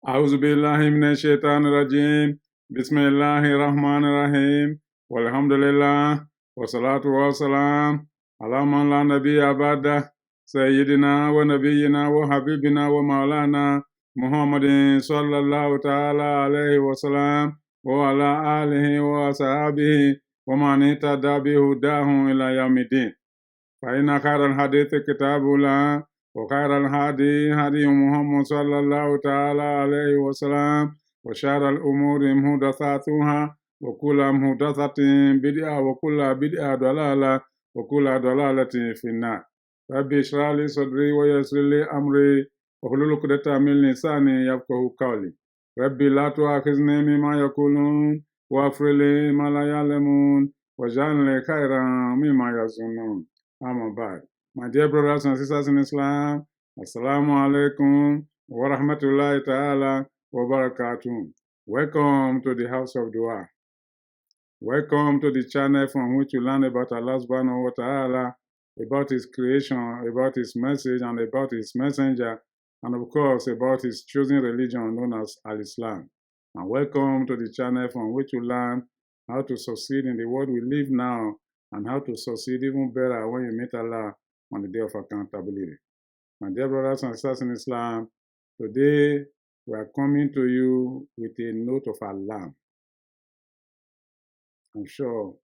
أعوذ بالله من الشيطان الرجيم بسم الله الرحمن الرحيم والحمد لله والصلاة والسلام على من لا نبي بعده سيدنا ونبينا وحبيبنا ومولانا محمد صلى الله تعالى عليه وسلم وعلى آله وصحبه ومن اهتدى بهداه إلى يوم الدين فإن خير الحديث كتاب الله وخير الهدي هدي محمد صلى الله تعالى عليه وسلم وشر الأمور محدثاتها وكل محدثة بدعة وكل بدعة ضلالة وكل ضلالة في النار ربي اشرح لي صدري ويسر لي أمري واحلل عقدة من لساني يفقهوا قولي ربي لا تؤاخذني بما يقولون واغفر لي ما لا يعلمون واجعل لي خيرا مما يظنون. Bad. My dear brothers and sisters in Islam, Assalamu alaikum wa rahmatullahi ta'ala wa barakatuh. Welcome to the House of Dua. Welcome to the channel from which you learn about Allah subhanahu wa ta'ala, about His creation, about His message, and about His messenger, and of course about His chosen religion known as Al-Islam. And welcome to the channel from which you learn how to succeed in the world we live now, and how to succeed even better when you meet Allah on the day of accountability. My dear brothers and sisters in Islam, today we are coming to you with a note of alarm. I'm sure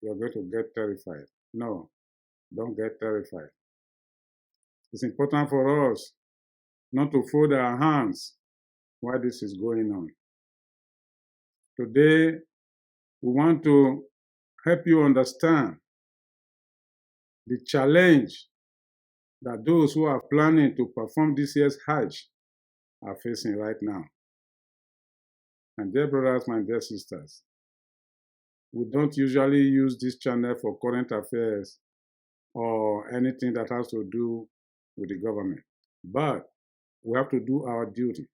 you're going to get terrified. No, don't get terrified. It's important for us not to fold our hands while this is going on. Today, we want to help you understand the challenge that those who are planning to perform this year's Hajj are facing right now. My dear brothers, my dear sisters, we don't usually use this channel for current affairs or anything that has to do with the government. But we have to do our duty.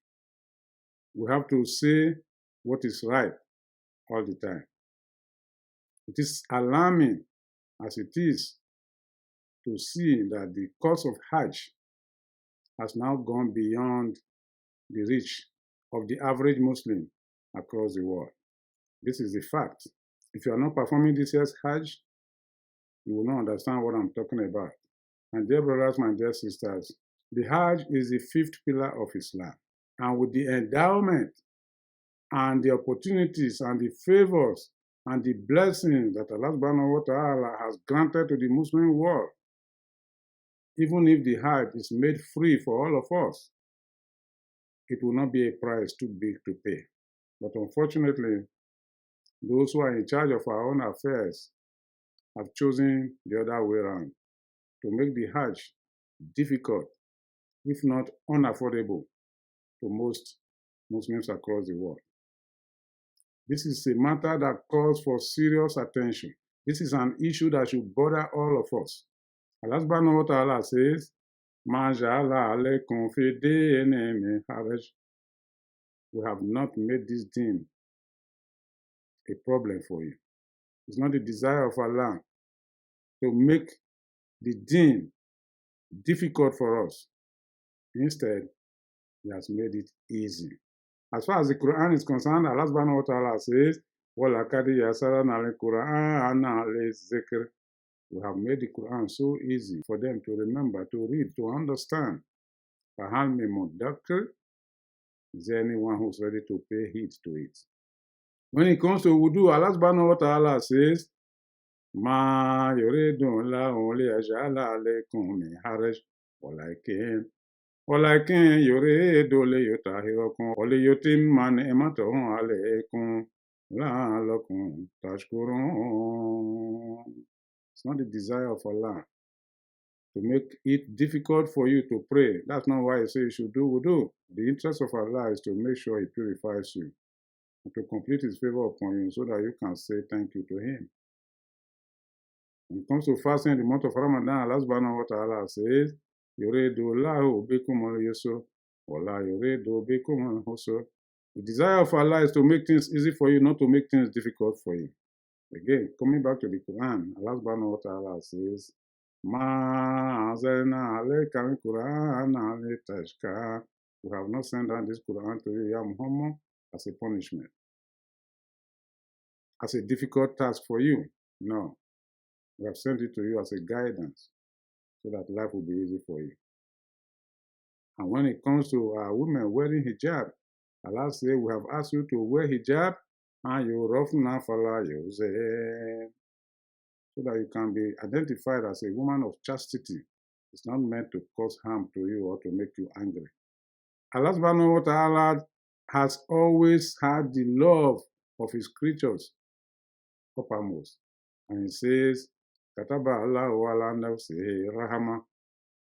We have to say what is right all the time. It is alarming as it is to see that the cost of Hajj has now gone beyond the reach of the average Muslim across the world. This is the fact. If you are not performing this year's Hajj, you will not understand what I'm talking about. My dear brothers, my dear sisters, the Hajj is the fifth pillar of Islam. And with the endowment and the opportunities and the favors and the blessings that Allah subhanahu wa ta'ala has granted to the Muslim world, even if the Hajj is made free for all of us, it will not be a price too big to pay. But unfortunately, those who are in charge of our own affairs have chosen the other way around to make the Hajj difficult, if not unaffordable, to most Muslims across the world. This is a matter that calls for serious attention. This is an issue that should bother all of us. Allah subhanahu wa ta'ala says, "Ma ja'ala alaykum fi dini min haraj." We have not made this deen a problem for you. It's not the desire of Allah to make the deen difficult for us. Instead, He has made it easy. As far as the Quran is concerned, Allah subhanahu wa ta'ala says, وَلَقَدْ يَسَّرْنَا الْقُرْآنَ لِلذِّكْرِ. We have made the Quran so easy for them to remember, to read, to understand. فَهَلْ مِن مُدَّكِرٍ? Is there anyone who's ready to pay heed to it? When it comes to wudu, Allah subhanahu wa ta'ala says, مَا يُرِيدُ اللَّهُ لِيَجْعَلَ عَلَيْكُم مِّنْ حَرَجٍ ولكن يريد ليطهركم وليتم نعمته عليكم لعلكم تشكرون. It's not the desire of Allah to make it difficult for you to pray. That's not why He says you should do wudu. The interest of Allah is to make sure He purifies you and to complete His favor upon you so that you can say thank you to Him. When it comes to fasting in the month of Ramadan, Allah subhanahu wa ta'ala says, يُرِيدُ اللَّهُ بِكُمُ الْيُسْرَ وَلَا يُرِيدُ بِكُمُ الْعُسْرَ. The desire of Allah is to make things easy for you, not to make things difficult for you. Again, coming back to the Quran, Allah subhanahu wa ta'ala says, مَا أَنزَلْنَا عَلَيْكَ الْقُرْآنَ لِتَشْقَىٰ We have not sent down this Quran to you, Ya Muhammad, as a punishment, as a difficult task for you. No, we have sent it to you as a guidance so that life will be easy for you. And when it comes to women wearing hijab, Allah says, we have asked you to wear hijab and you rafna fala yuzeh, so that you can be identified as a woman of chastity. It's not meant to cause harm to you or to make you angry. Allah subhanahu wa ta'ala has always had the love of his creatures uppermost. And he says, Kataba Allahu ala nafsihi rahama,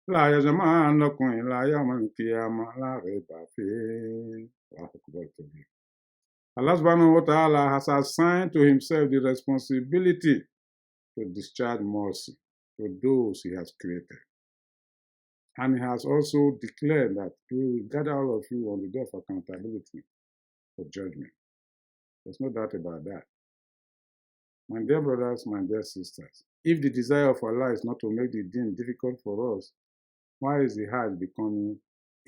la yajma'annakum ila yawmil qiyamah la rayba fihi. Allah subhanahu wa ta'ala has assigned to himself the responsibility to discharge mercy to those he has created. And he has also declared that he will gather all of you on the day of accountability for judgment. There's no doubt about that. My dear brothers, my dear sisters, if the desire of Allah is not to make the deen difficult for us, why is the Hajj becoming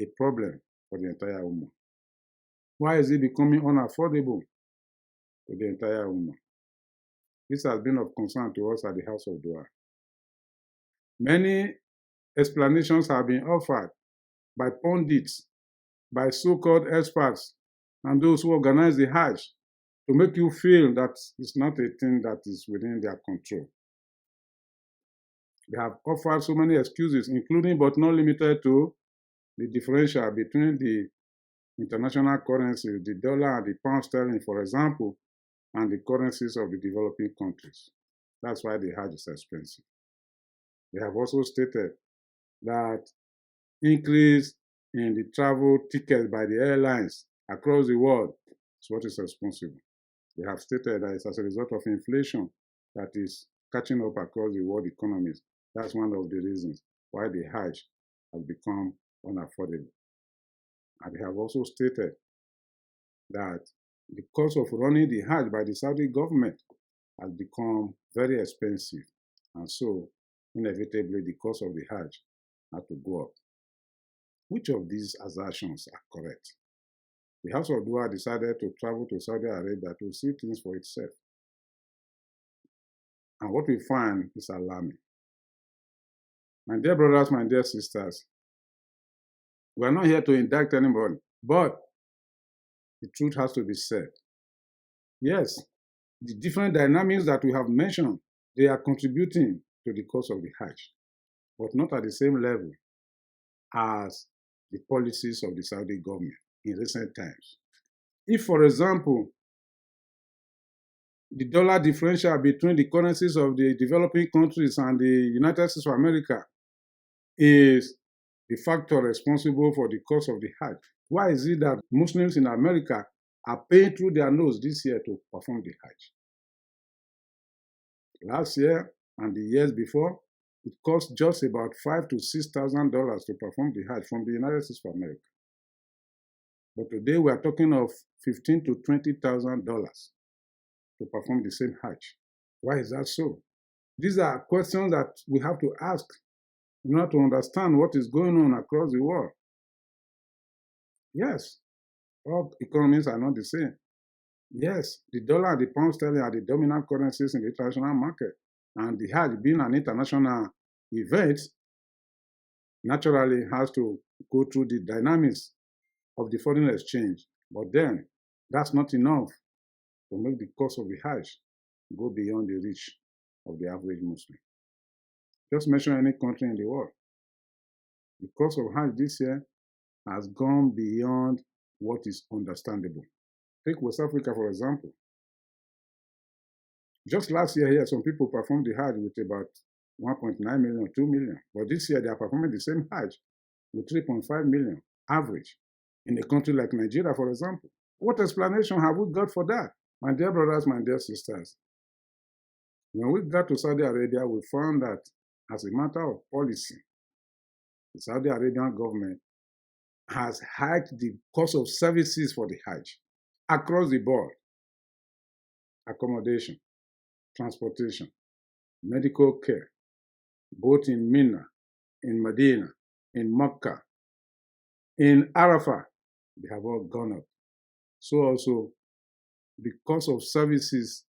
a problem for the entire Ummah? Why is it becoming unaffordable to the entire Ummah? This has been of concern to us at the House of Dua. Many explanations have been offered by pundits, by so-called experts, and those who organize the Hajj to make you feel that it's not a thing that is within their control. They have offered so many excuses, including but not limited to the differential between the international currencies, the dollar and the pound sterling, for example, and the currencies of the developing countries. That's why the Hajj is expensive. They have also stated that increase in the travel tickets by the airlines across the world is what is responsible. They have stated that it's as a result of inflation that is catching up across the world economies. That's one of the reasons why the Hajj has become unaffordable. And they have also stated that the cost of running the Hajj by the Saudi government has become very expensive. And so, inevitably, the cost of the Hajj had to go up. Which of these assertions are correct? The House of Dua decided to travel to Saudi Arabia to see things for itself. And what we find is alarming. My dear brothers, my dear sisters, we are not here to indict anybody, but the truth has to be said. Yes, the different dynamics that we have mentioned, they are contributing to the cost of the Hajj, but not at the same level as the policies of the Saudi government in recent times. If, for example, the dollar differential between the currencies of the developing countries and the United States of America is the factor responsible for the cost of the Hajj, why is it that Muslims in America are paying through their nose this year to perform the Hajj? Last year and the years before, it cost just about $5,000 to $6,000 to perform the Hajj from the United States of America. But today we are talking of $15,000 to $20,000 to perform the same Hajj. Why is that so? These are questions that we have to ask in order to understand what is going on across the world. Yes, all economies are not the same. Yes, the dollar and the pound sterling are the dominant currencies in the international market. And the Hajj, being an international event, naturally has to go through the dynamics of the foreign exchange. But then, that's not enough to make the cost of the Hajj go beyond the reach of the average Muslim. Just mention any country in the world. The cost of Hajj this year has gone beyond what is understandable. Take West Africa, for example. Just last year here, some people performed the Hajj with about 1.9 million, 2 million. But this year, they are performing the same Hajj with 3.5 million average in a country like Nigeria, for example. What explanation have we got for that? My dear brothers, my dear sisters, when we got to Saudi Arabia, we found that as a matter of policy, the Saudi Arabian government has hiked the cost of services for the Hajj across the board. Accommodation, transportation, medical care, both in Mina, in Medina, in Mecca, in Arafah, they have all gone up. So also, the cost of services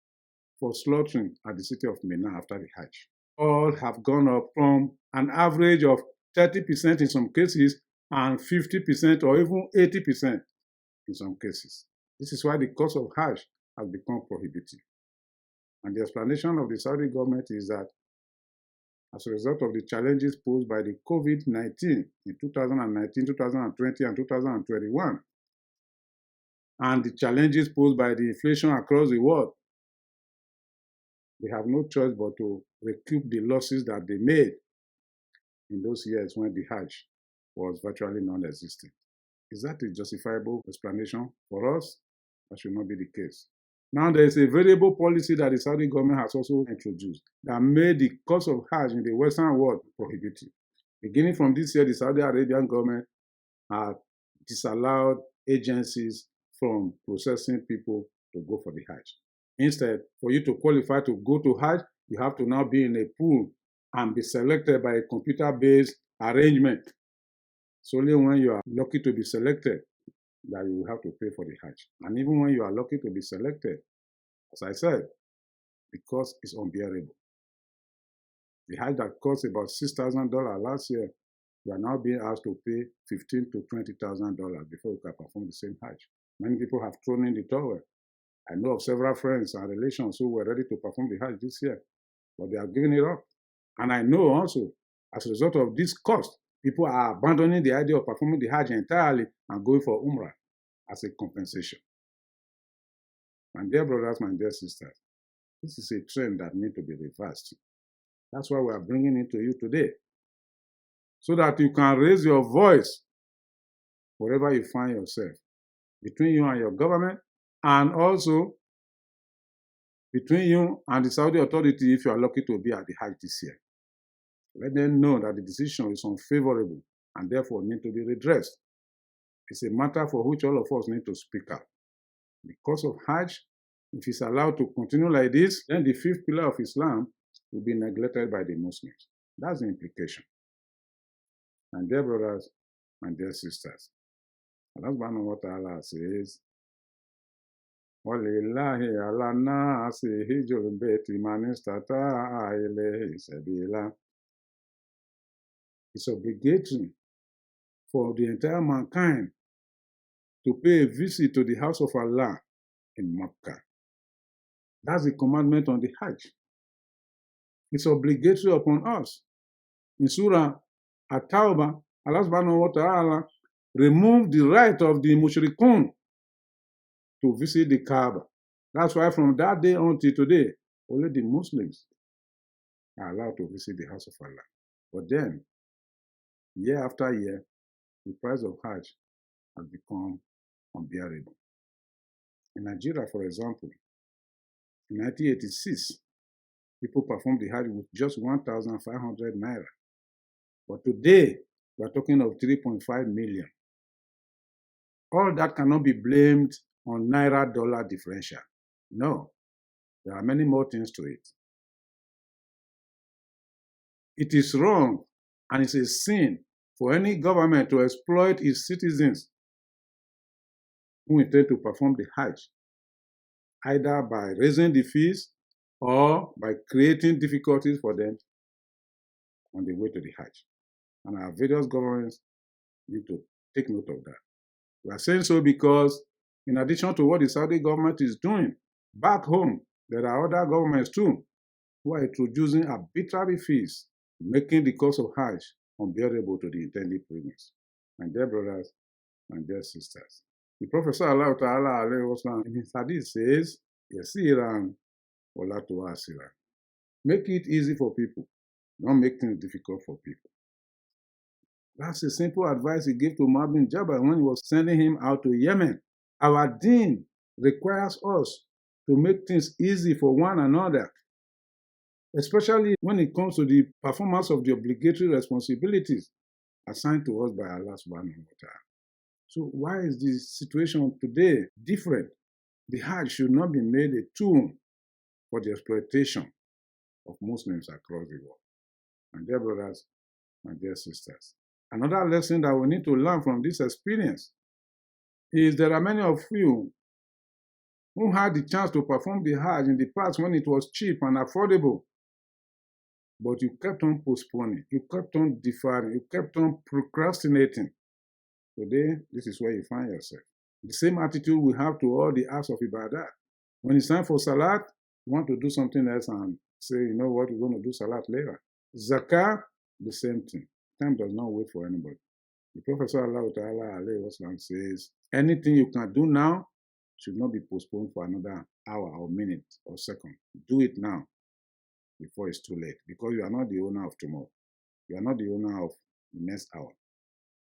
for slaughtering at the city of Mina after the Hajj all have gone up from an average of 30% in some cases and 50% or even 80% in some cases. This is why the cost of Hajj has become prohibitive. And the explanation of the Saudi government is that as a result of the challenges posed by the COVID-19 in 2019, 2020, and 2021, and the challenges posed by the inflation across the world, they have no choice but to recoup the losses that they made in those years when the Hajj was virtually non-existent. Is that a justifiable explanation for us? That should not be the case. Now, there is a variable policy that the Saudi government has also introduced that made the cost of Hajj in the Western world prohibitive. Beginning from this year, the Saudi Arabian government has disallowed agencies from processing people to go for the Hajj. Instead, for you to qualify to go to Hajj, you have to now be in a pool and be selected by a computer-based arrangement. It's only when you are lucky to be selected that you will have to pay for the Hajj. And even when you are lucky to be selected, as I said, the cost is unbearable. The Hajj that cost about $6,000 last year, you are now being asked to pay $15,000 to $20,000 before you can perform the same Hajj. Many people have thrown in the towel. I know of several friends and relations who were ready to perform the Hajj this year, but they are giving it up. And I know also, as a result of this cost, people are abandoning the idea of performing the Hajj entirely and going for Umrah as a compensation. My dear brothers, my dear sisters, this is a trend that needs to be reversed. That's why we are bringing it to you today, so that you can raise your voice wherever you find yourself, between you and your government, and also between you and the Saudi authority if you are lucky to be at the Hajj this year. Let them know that the decision is unfavorable and therefore need to be redressed. It's a matter for which all of us need to speak out. The cost of Hajj, if it's allowed to continue like this, then the fifth pillar of Islam will be neglected by the Muslims. That's the implication. And dear brothers and dear sisters, Allah subhanahu wa ta'ala says, وَلِلَّهِ عَلَى النَّاسِ حِجُّ الْبَيْتِ مَنِ اسْتَطَاعَ إِلَيْهِ سَبِيلًا. It's obligatory for the entire mankind to pay a visit to the house of Allah in Makkah. That's the commandment on the Hajj. It's obligatory upon us. In Surah At-Tawbah, Allah subhanahu wa ta'ala removed the right of the mushrikun to visit the Kaaba. That's why from that day until today, only the Muslims are allowed to visit the house of Allah. But then, year after year, the price of Hajj has become unbearable. In Nigeria, for example, in 1986, people performed the Hajj with just 1,500 naira. But today, we are talking of 3.5 million. All that cannot be blamed on naira-dollar differential. No, there are many more things to it. It is wrong and it's a sin for any government to exploit its citizens who intend to perform the Hajj, either by raising the fees or by creating difficulties for them on the way to the Hajj. And our various governments need to take note of that. We are saying so because in addition to what the Saudi government is doing, back home, there are other governments too who are introducing arbitrary fees, making the cost of Hajj unbearable to the intended pilgrims. My dear brothers, my dear sisters, the Prophet sallallahu alaihi wasallam in his hadith says, "Yasiran wala tu'asiran." Make it easy for people, don't make things difficult for people. That's a simple advice he gave to Mu'adh bin Jabal when he was sending him out to Yemen. Our deen requires us to make things easy for one another, especially when it comes to the performance of the obligatory responsibilities assigned to us by Allah subhanahu wa ta'ala. So why is the situation today different? The Hajj should not be made a tool for the exploitation of Muslims across the world. My dear brothers, my dear sisters, another lesson that we need to learn from this experience is there are many of you who had the chance to perform the Hajj in the past when it was cheap and affordable, but you kept on postponing, you kept on deferring, you kept on procrastinating. Today, this is where you find yourself. The same attitude we have to all the acts of Ibadah. When it's time for Salat, you want to do something else and say, you know what, we're going to do Salat later. Zakah, the same thing. Time does not wait for anybody. The Prophet ﷺ says, anything you can do now should not be postponed for another hour or minute or second. Do it now before it's too late, because you are not the owner of tomorrow. You are not the owner of the next hour.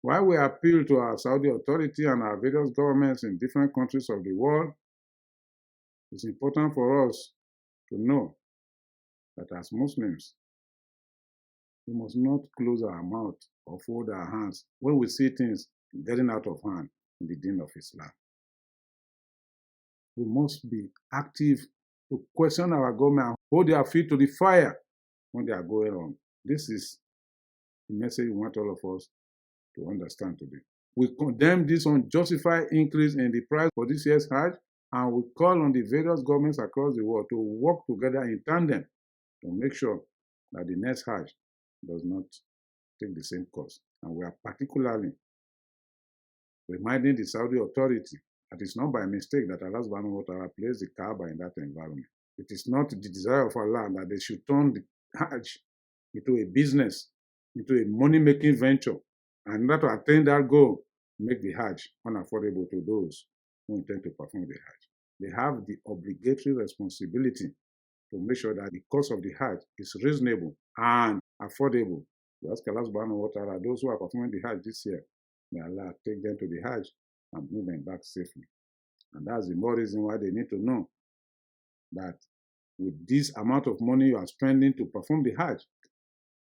While we appeal to our Saudi authority and our various governments in different countries of the world, it's important for us to know that as Muslims, we must not close our mouth or fold our hands when we see things getting out of hand in the deen of Islam. We must be active to question our government and hold their feet to the fire when they are going wrong. This is the message we want all of us to understand today. We condemn this unjustified increase in the price for this year's Hajj, and we call on the various governments across the world to work together in tandem to make sure that the next Hajj does not take the same course. And we are particularly reminding the Saudi authority that it's not by mistake that Allah subhanahu wa ta'ala placed the Kaaba in that environment. It is not the desire of Allah that they should turn the Hajj into a business, into a money-making venture, and in order to attain that goal, make the Hajj unaffordable to those who intend to perform the Hajj. They have the obligatory responsibility to make sure that the cost of the Hajj is reasonable and affordable. We ask Allah subhanahu wa ta'ala, those who are performing the Hajj this year, may Allah take them to the Hajj and bring them back safely. And that's the more reason why they need to know that with this amount of money you are spending to perform the Hajj,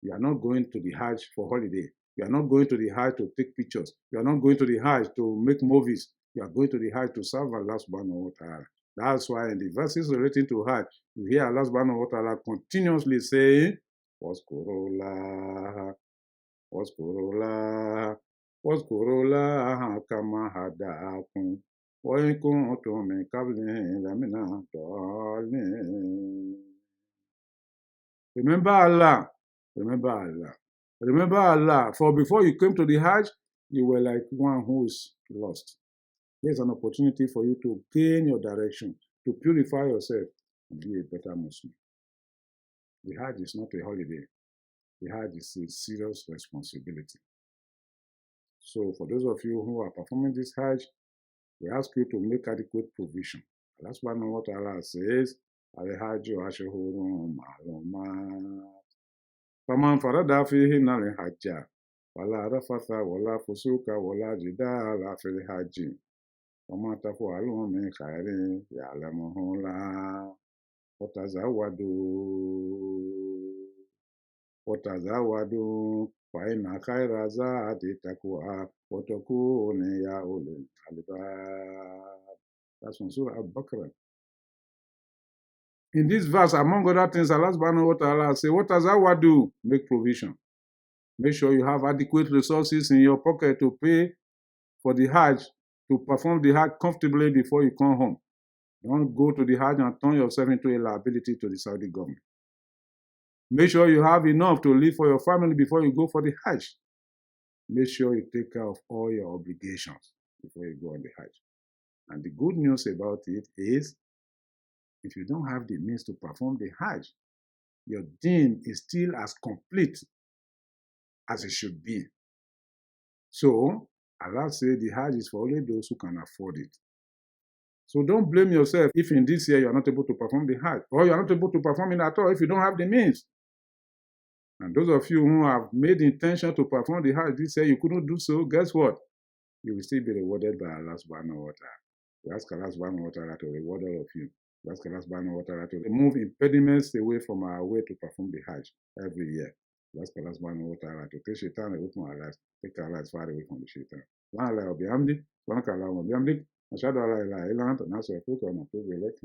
you are not going to the Hajj for holiday. You are not going to the Hajj to take pictures. You are not going to the Hajj to make movies. You are going to the Hajj to serve Allah subhanahu wa ta'ala. That's why in the verses relating to Hajj, you hear Allah subhanahu wa ta'ala continuously saying, Waskurullah, Waskurullah, Waskurullah kama hadakum, wa in kuntum min qablihi lamina dhalin. Remember Allah, remember Allah, remember Allah. For before you came to the Hajj, you were like one who is lost. There's an opportunity for you to gain your direction, to purify yourself, and be a better Muslim. The Hajj is not a holiday. The Hajj is a serious responsibility. So for those of you who are performing this Hajj, we ask you to make adequate provision. That's why what Allah says, Al-Hajju ashhurun ma'lumat. Faman farada fihinna al-hajja, wala rafatha, wala fusuka, wala jidala fil hajji. وما تفعلوا من خير يعلمه الله وتزودوا فإن خير زاد التقوى واتقون يا أولي الألباب. That's from Surah Al-Baqarah. In this verse, among other things, Allah subhanahu wa ta'ala says, what does Allah do? Make provision. Make sure you have adequate resources in your pocket to pay for the Hajj, to perform the Hajj comfortably before you come home. Don't go to the Hajj and turn yourself into a liability to the Saudi government. Make sure you have enough to live for your family before you go for the Hajj. Make sure you take care of all your obligations before you go on the Hajj. And the good news about it is, if you don't have the means to perform the Hajj, your deen is still as complete as it should be. So, Allah said the Hajj is for only those who can afford it. So don't blame yourself if in this year you are not able to perform the Hajj, or you are not able to perform it at all if you don't have the means. And those of you who have made the intention to perform the Hajj this year, you couldn't do so, guess what? You will still be rewarded by Allah subhanahu wa ta'ala. We ask Allah subhanahu wa ta'ala to reward all of you. We ask Allah subhanahu wa ta'ala to remove impediments away from our way to perform the Hajj every year. We ask Allah subhanahu wa ta'ala to take shaitan away from our lives, take our lives far away from the shaitan. Subhanallah wa bihamdik, subhanaka Allahumma wa bihamdik, ashhadu an la ilaha illa anta, nastaghfiruka wa natubu ilayk.